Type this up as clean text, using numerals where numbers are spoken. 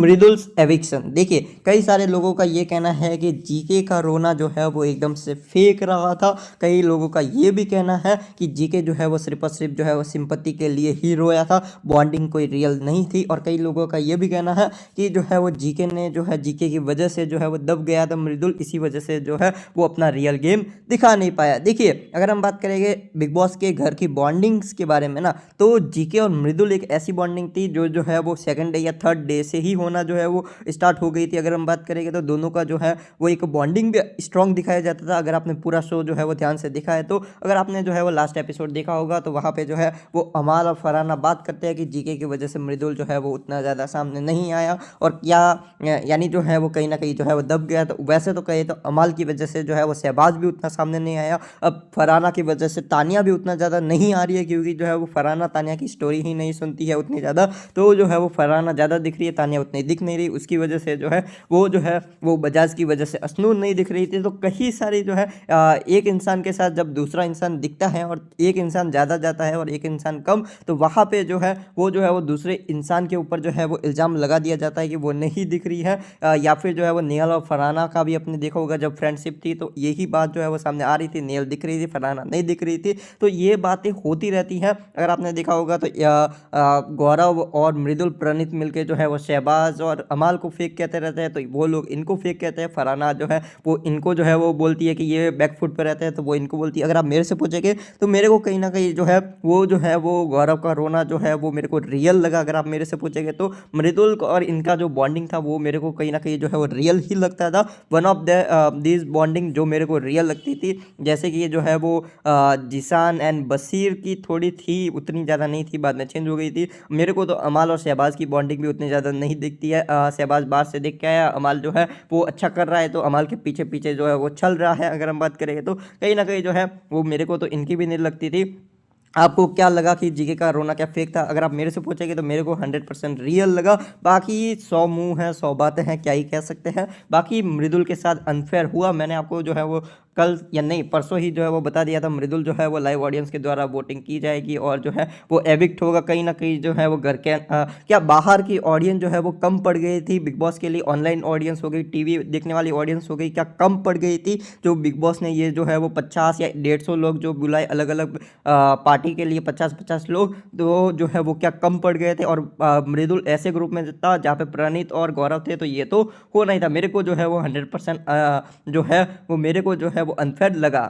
Mridul's eviction. देखिए कई सारे लोगों का ये कहना है कि जीके का रोना जो है वो एकदम से फेक रहा था। कई लोगों का ये भी कहना है कि जीके जो है वो सिर्फ और सिर्फ जो है वो सिंपत्ति के लिए ही रोया था, बॉन्डिंग कोई रियल नहीं थी। और कई लोगों का ये भी कहना है कि जो है वो जीके ने जो है जीके की वजह से जो है वो दब गया था मृदुल, इसी वजह से जो है वो अपना रियल गेम दिखा नहीं पाया। देखिए अगर हम बात करेंगे बिग बॉस के घर की बॉन्डिंग्स के बारे में ना, तो जीके और मृदुल एक ऐसी बॉन्डिंग थी जो है वो सेकंड डे या थर्ड डे से ही होना जो है वो स्टार्ट हो गई थी। अगर हम बात करेंगे तो दोनों का जो है वो एक बॉन्डिंग भी स्ट्रॉन्ग दिखाया जाता था। अगर आपने पूरा शो जो है वो ध्यान से देखा है, तो अगर आपने जो है वो लास्ट एपिसोड देखा होगा तो वहाँ पे जो है वो अमाल और फरहाना बात करते हैं कि जीके की वजह से मृदुल जो है वो उतना ज़्यादा सामने नहीं आया और क्या यानी जो है वो कहीं ना कहीं जो है वो दब गया। तो वैसे तो कहे तो अमाल की वजह से जो है वो शहबाज भी उतना सामने नहीं आया। अब फरहाना की वजह से तानिया भी उतना ज़्यादा नहीं आ रही है, क्योंकि जो है वो फरहाना तानिया की स्टोरी ही नहीं सुनती है उतनी ज़्यादा, तो जो है वो फरहाना ज़्यादा दिख रही है, तानिया उतनी दिख नहीं रही। उसकी वजह से जो है वो बजाज की वजह से असनूर नहीं दिख रही थी। तो कई सारी जो है एक इंसान के साथ जब दूसरा इंसान दिखता है और एक इंसान ज़्यादा जाता है और एक इंसान कम, तो वहाँ पे जो है वो दूसरे इंसान के ऊपर जो है वो इल्ज़ाम लगा दिया जाता है कि वो नहीं दिख रही है। या फिर जो है वो नेहल और फरहाना का भी अपने देखा होगा, जब फ्रेंडशिप थी तो यही बात जो है वो सामने आ रही थी, नेहल दिख रही थी, फरहाना नहीं दिख रही थी। तो ये बातें होती रहती हैं। अगर आपने देखा होगा तो गौरव और मृदुल प्रणीत मिलके जो है वो शहबाज और अमाल को फेक कहते रहते हैं, तो वो लोग इनको फेक कहते हैं। फरहाना जो है वो इनको जो है वो बोलती है कि ये बैकफुट पर रहते हैं, तो वो इनको बोलती है। अगर आप मेरे से पूछेंगे तो मेरे को कहीं ना कहीं जो है वो गौरव का रोना जो है वो मेरे को रियल लगा। अगर आप मेरे से पूछेंगे तो मृदुल और इनका जो बॉन्डिंग था वो मेरे को कहीं ना कहीं जो है वो रियल ही लगता था। वन ऑफ दिस बॉन्डिंग जो मेरे को रियल लगती थी, जैसे कि ये जो है वो जिसान एंड बशीर की थोड़ी थी, उतनी ज़्यादा नहीं थी, बाद में चेंज हो गई थी। मेरे को तो अमाल और शहबाज की बॉन्डिंग भी उतनी ज़्यादा नहीं दिखती है। शहबाज बाहर से देख के आया, अमाल जो है वो अच्छा कर रहा है तो अमाल के पीछे पीछे जो है वो चल रहा है। अगर हम बात करेंगे तो कहीं ना कहीं जो है वो मेरे को तो इनकी भी नहीं लगती थी। आपको क्या लगा कि जीके का रोना क्या फेक था? अगर आप मेरे से पूछेंगे तो मेरे को 100% रियल लगा। बाकी 100 मुंह हैं 100 बातें हैं, क्या ही कह सकते हैं। बाकी मृदुल के साथ अनफेयर हुआ, मैंने आपको जो है वो कल या नहीं परसों ही जो है वो बता दिया था। मृदुल जो है वो लाइव ऑडियंस के द्वारा वोटिंग की जाएगी और जो है वो एविक्ट होगा। कहीं ना कहीं जो है वो घर के क्या बाहर की ऑडियंस जो है वो कम पड़ गई थी बिग बॉस के लिए। ऑनलाइन ऑडियंस हो गई, टीवी देखने वाली ऑडियंस हो गई, क्या कम पड़ गई थी? जो बिग बॉस ने ये जो है वो 50 या 150 लोग जो बुलाए अलग अलग पार्टी के लिए, 50-50 लोग, तो जो है वो क्या कम पड़ गए थे? और मृदुल ऐसे ग्रुप में था जहाँ पे प्रणीत और गौरव थे, तो ये तो हो नहीं था। मेरे को जो है वो 100% जो है वो मेरे को जो है वो अनफेयर लगा।